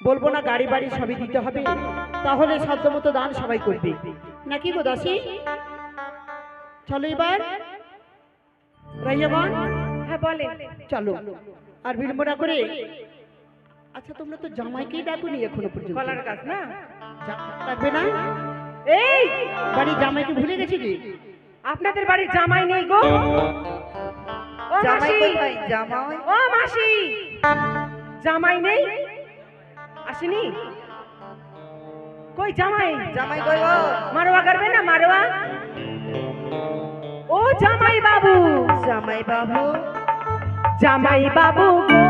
বলবো না গাড়ি বাড়ি সবই দিতে হবে, তাহলে সাধ্যমতো দান সবাই করবে নাকি গো দাসী? চলো এবার রাইয়াগণ। হ্যাঁ বলে। চলো আর বিলম্ব না করে। আচ্ছা তোমরা তো জামাইকেই ডাকুনি এখনো পর্যন্ত। কলার গাছ না ডাকবে না? এই বাড়ি জামাইকে ভুলে গেছি কি? আপনাদের বাড়ির জামাই নেই গো। ও জামাই মাসি, কোথায়? জামাই ও মাসি, জামাই নেই, আসেনি? কই জামাই? জামাই কই গো? মারোয়া করবে না মারোয়া? ও জামাই বাবু, জামাই বাবু, জামাই বাবু গো,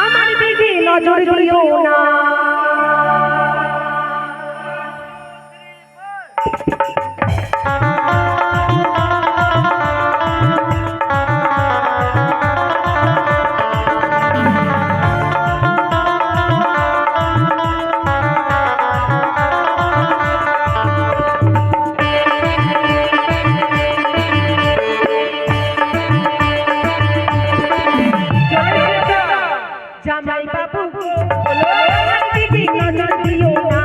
আমার দিদি নজর দিও না। জামাই বাবু বলো আমার দিদি নজর দিও না।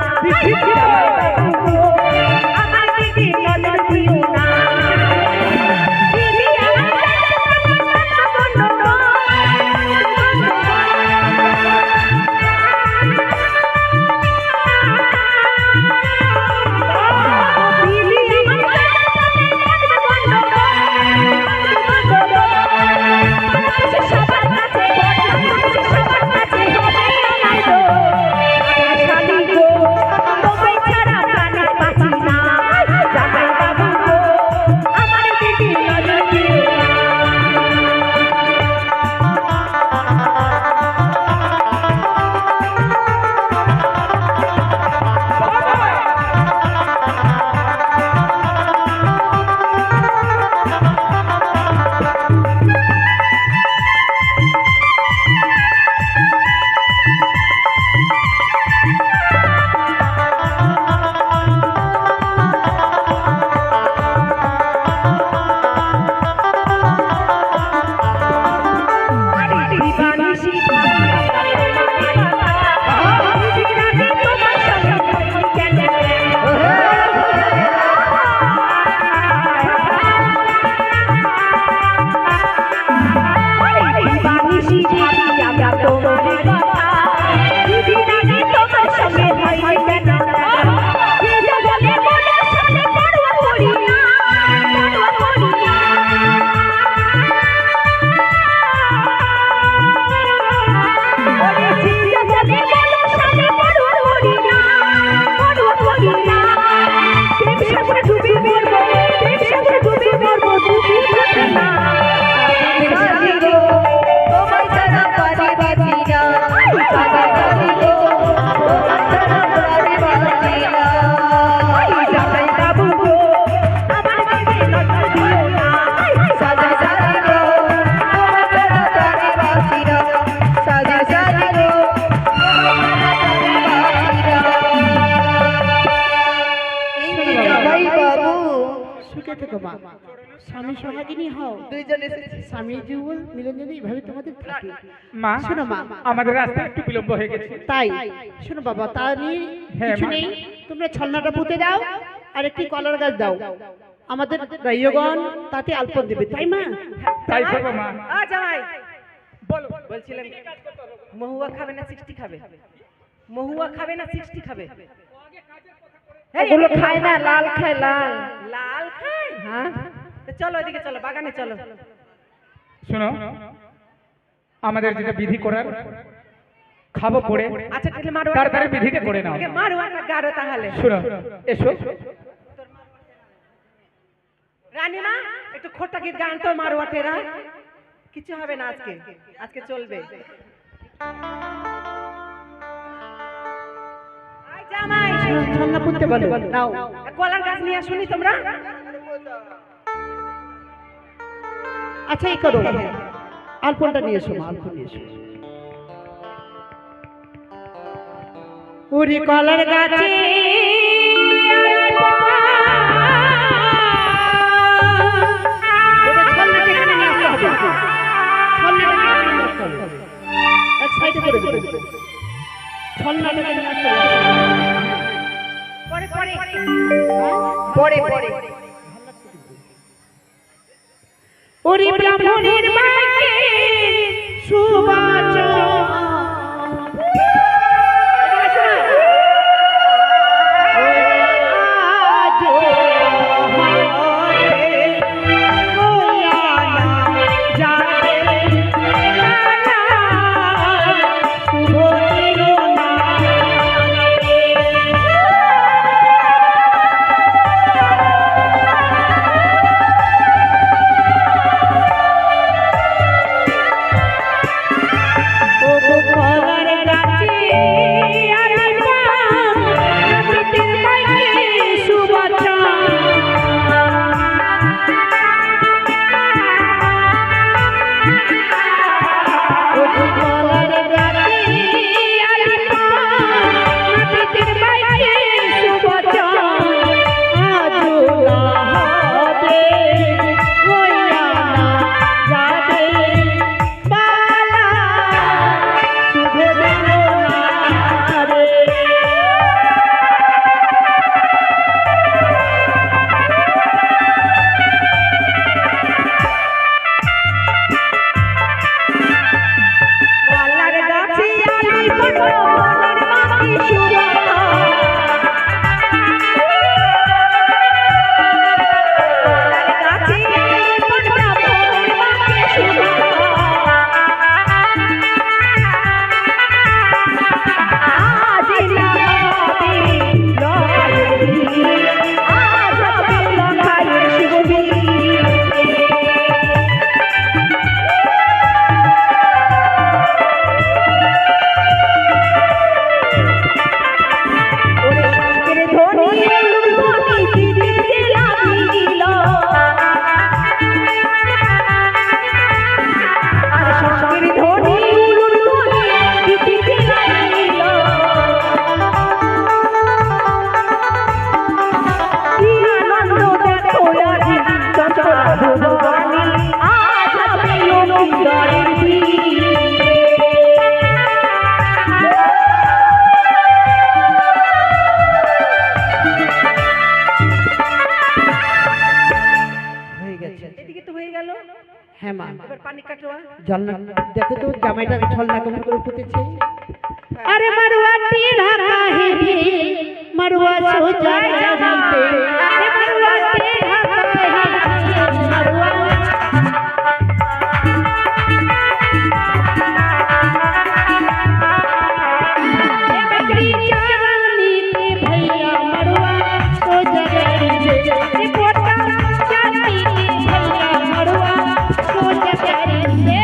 জামাই বাবু গো, আমার দিদি নজর দিও না। দিদি স্বামী সোহাগিনী হও, দুইজন এসেছে। স্বামী জীবন মিলন যদি এইভাবে তোমাদের থাকে। মা শোনো মা, আমাদের রাস্তা একটু বিলম্ব হয়ে গেছে। তাই শোনো বাবা, তা নিয়ে হ্যাঁ, কিছু মা। নেই, তোমরা ছলনাটা পুঁতে দাও আর একটি কলার গাছ দাও, আমাদের রাইয়গণ তাতে আলপন দেবে, তাই মা? তাই করবো মা। জামাই বলো। বলছিলাম মহুয়া খাবে না 60 খাবে? মহুয়া খাবে না 60 খাবে? এগুলো খায় না, লাল খায়, লাল। লাল খায়? হ্যাঁ তো চলো এদিকে চলো, বাগানে চলো। শোনো, আমাদের যেটা বিধি করার খাবো পড়ে, আচ্ছা তাহলে মারোয়া তাড়াতাড়ি বিধিটা করে নাও। মারোয়াটা গাড়ো তাহলে। শোনো, এসো। রানীমা একটু খোটা গীত গান তো, মারোয়া টেরা। কিছু হবে না আজকে, আজকে চলবে। আই জামাই ছলনা পুঁততে বলো, নাও। কলার গাছ নিয়ে আসুনি তোমরা? আচ্ছা এই করো, আলপনটা নিয়ে এসো মা, আলপন নিয়ে এসো। উরি কলার গাছে সাইডে করে দেবো ছলনাটাকে নিয়ে আসতে হবে। পরে পরে ওরে ব্রাহ্মণের মাকে সুবাচন হ্যাঁ মা এবার পানি কাটোয়া জল না দেখো তো জামাইটা ছলনা কেমন করে ফুটেছে আরে মারুয়া টেढ़ा काहे भी मरुआ सोचा जाते अरे मरुआ टेढ़ा काहे मरुआ ए बकरी चावनी के भैया मरुआ सोचा जाते ए पोटा चावनी के भैया मरुआ सोचा जाते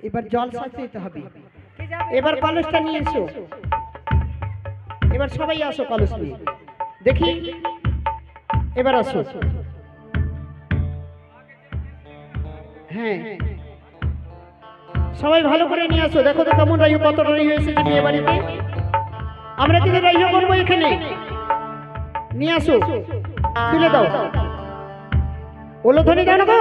এবার জল সাথে হবে এবার কলসটা নিয়ে এসো এবার সবাই আসো কলস নিয়ে দেখি এবার আসো হ্যাঁ সবাই ভালো করে নিয়ে আসো দেখো তো কেমন রাইহ কত রাইহ এসেছে বিয়ে বাড়িতে আমরা কিন্তু রাইহ করবো এখানে নিয়ে আসো তুলে দাও ওলো ধ্বনি দাও না গো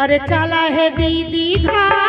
अरे चला है दीदी घाट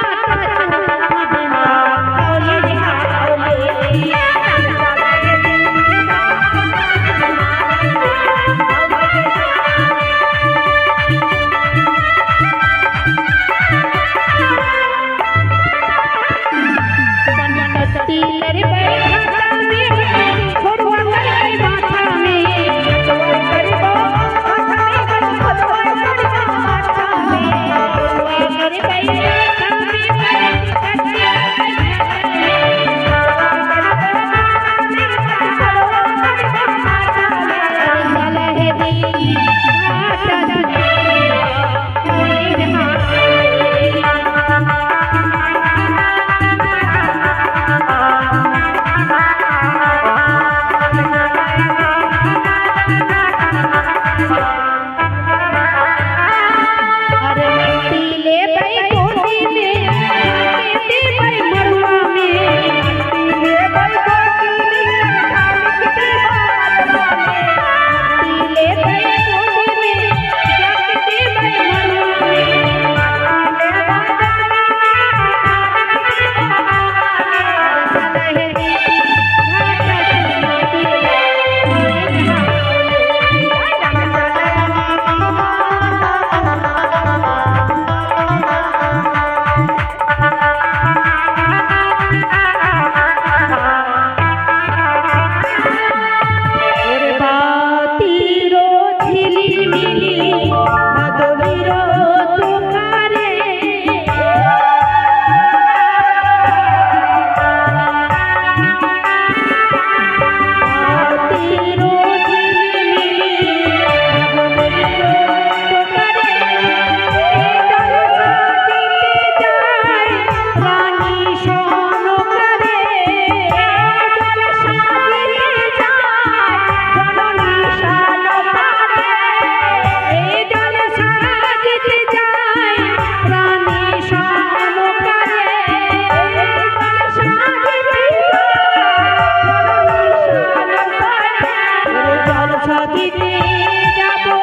সাজিতে যাব